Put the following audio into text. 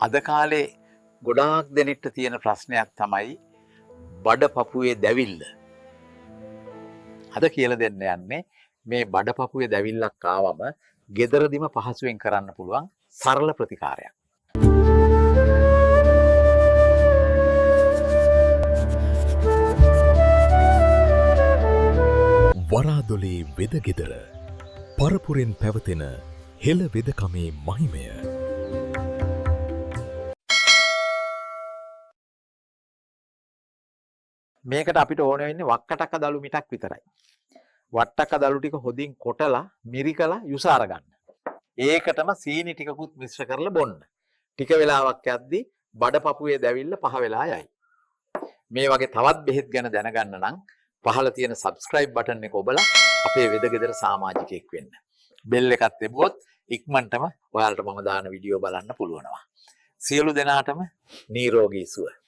අද කාලේ ගොඩාක් දෙනෙක්ට තියෙන ප්‍රශ්නයක් තමයි බඩ පපුවේ දැවිල්ල. අද කියලා දෙන්න යන්නේ මේ බඩ පපුවේ දැවිල්ලක් ආවම ගෙදරදිම පහසුවෙන් කරන්න පුළුවන් සරල ප්‍රතිකාරයක්. වරාදොලේ වෙදගෙදර පරපුරෙන් පැවතෙන හෙළ වෙදකමේ මහිමය. මේකට අපිට ඕන වෙන්නේ වක්කටක දළු මිටක් විතරයි. වට්ටක දළු ටික හොදින් කොටලා මිරිකලා යුසාර ගන්න. ඒකටම සීනි ටිකකුත් මිශ්‍ර කරලා බොන්න. ටික වෙලාවක් යද්දී බඩ පපුවේ දැවිල්ල පහ වෙලා යයි. මේ වගේ තවත් බෙහෙත් ගැන දැනගන්න නම් පහළ තියෙන subscribe button එක ඔබලා අපේ වෙදගෙදර සමාජිකයෙක් වෙන්න. බෙල් එකත් එබුවොත් ඉක්මනටම ඔයාලට මම දාන වීඩියෝ බලන්න පුළුවනවා. සියලු දෙනාටම නිරෝගී සුව.